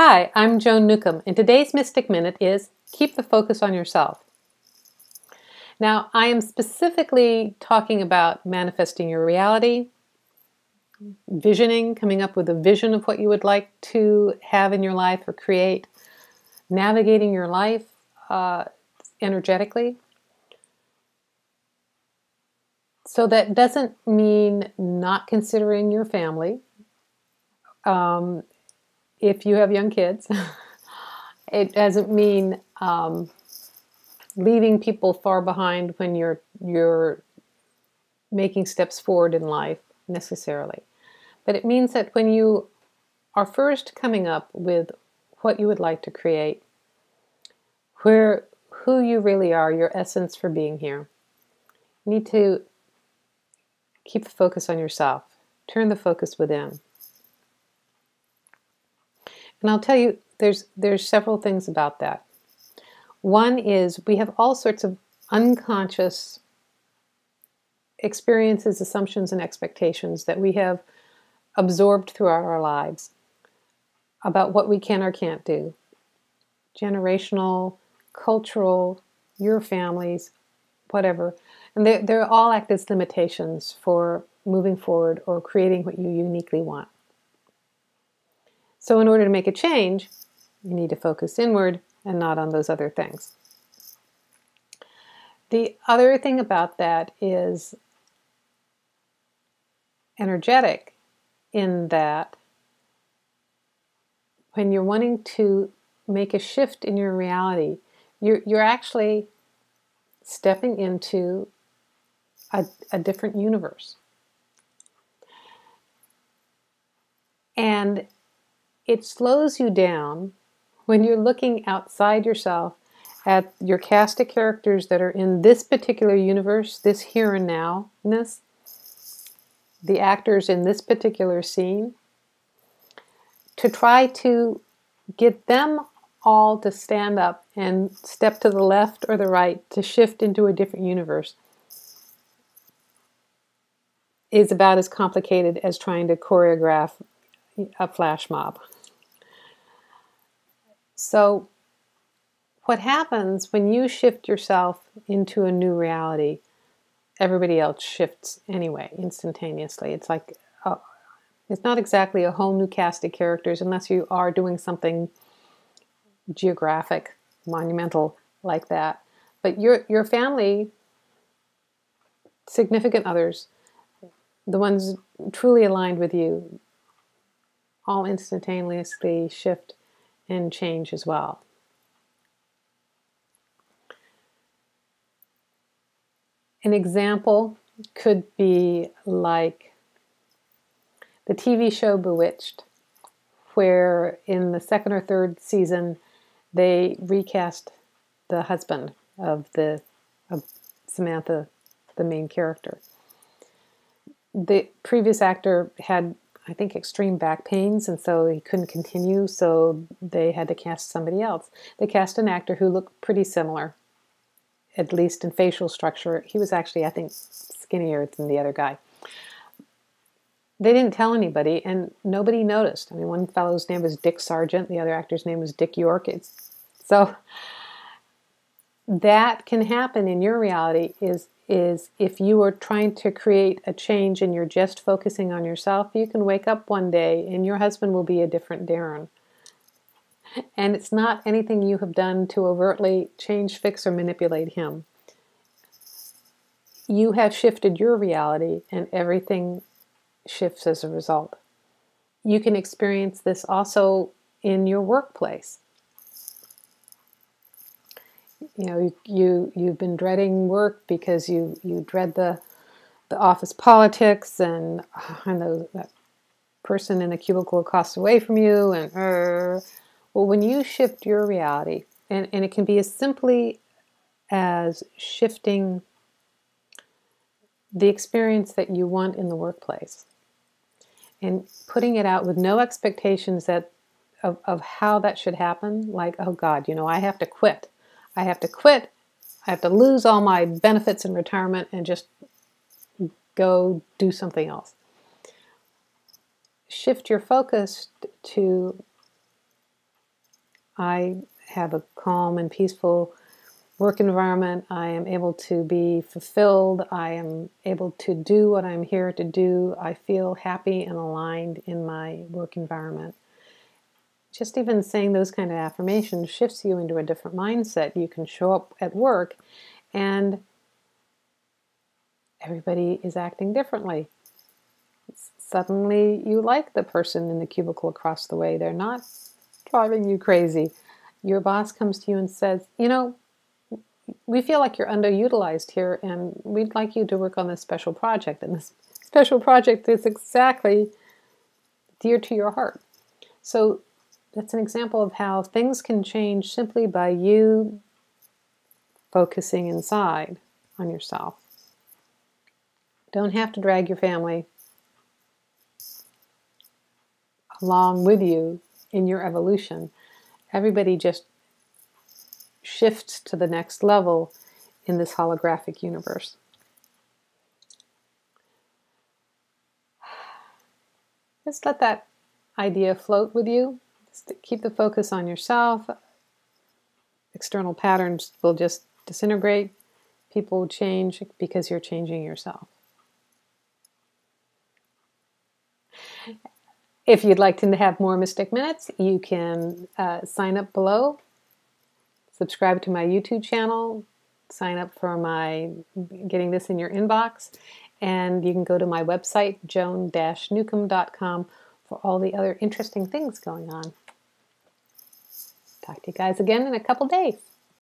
Hi, I'm Joan Newcomb, and today's Mystic Minute is keep the focus on yourself. Now, I am specifically talking about manifesting your reality, visioning, coming up with a vision of what you would like to have in your life or create, navigating your life energetically. So that doesn't mean not considering your family. If you have young kids, it doesn't mean leaving people far behind when you're making steps forward in life necessarily. But it means that when you are first coming up with what you would like to create, who you really are, your essence for being here, you need to keep the focus on yourself. Turn the focus within. And I'll tell you, there's several things about that. One is we have all sorts of unconscious experiences, assumptions, and expectations that we have absorbed throughout our lives about what we can or can't do. Generational, cultural, your families, whatever. And they're all act as limitations for moving forward or creating what you uniquely want. So in order to make a change, you need to focus inward and not on those other things. The other thing about that is energetic, in that when you're wanting to make a shift in your reality, you're actually stepping into a different universe. And it slows you down when you're looking outside yourself at your cast of characters that are in this particular universe, this here and now-ness, the actors in this particular scene, to try to get them all to stand up and step to the left or the right to shift into a different universe is about as complicated as trying to choreograph a flash mob. So what happens when you shift yourself into a new reality, everybody else shifts anyway, instantaneously. It's like, it's not exactly a whole new cast of characters unless you are doing something geographic, monumental like that. But your family, significant others, the ones truly aligned with you, all instantaneously shift and change as well. An example could be like the TV show Bewitched, where in the second or third season they recast the husband of Samantha, the main character. The previous actor had, I think, extreme back pains, and so he couldn't continue, so they had to cast somebody else. They cast an actor who looked pretty similar, at least in facial structure. He was actually, I think, skinnier than the other guy. They didn't tell anybody, and nobody noticed. I mean, one fellow's name was Dick Sargent, the other actor's name was Dick York. So that can happen in your reality is if you are trying to create a change and you're just focusing on yourself, you can wake up one day and your husband will be a different Darren. And it's not anything you have done to overtly change, fix, or manipulate him. You have shifted your reality and everything shifts as a result. You can experience this also in your workplace. You know, you've been dreading work because you dread the office politics and that person in the cubicle across away from you. And well, when you shift your reality, and it can be as simply as shifting the experience that you want in the workplace and putting it out with no expectations of how that should happen, like, oh God, I have to quit. I have to quit. I have to lose all my benefits in retirement and just go do something else. Shift your focus to I have a calm and peaceful work environment. I am able to be fulfilled. I am able to do what I'm here to do. I feel happy and aligned in my work environment. Just even saying those kind of affirmations shifts you into a different mindset. You can show up at work and everybody is acting differently. Suddenly you like the person in the cubicle across the way. They're not driving you crazy. Your boss comes to you and says, you know, we feel like you're underutilized here and we'd like you to work on this special project. And this special project is exactly dear to your heart. So that's an example of how things can change simply by you focusing inside on yourself. Don't have to drag your family along with you in your evolution. Everybody just shifts to the next level in this holographic universe. Just let that idea float with you. Just keep the focus on yourself. External patterns will just disintegrate. People will change because you're changing yourself. If you'd like to have more Mystic Minutes, you can sign up below, subscribe to my YouTube channel, sign up for my getting this in your inbox, and you can go to my website, joan-newcomb.com, for all the other interesting things going on. Talk to you guys again in a couple days.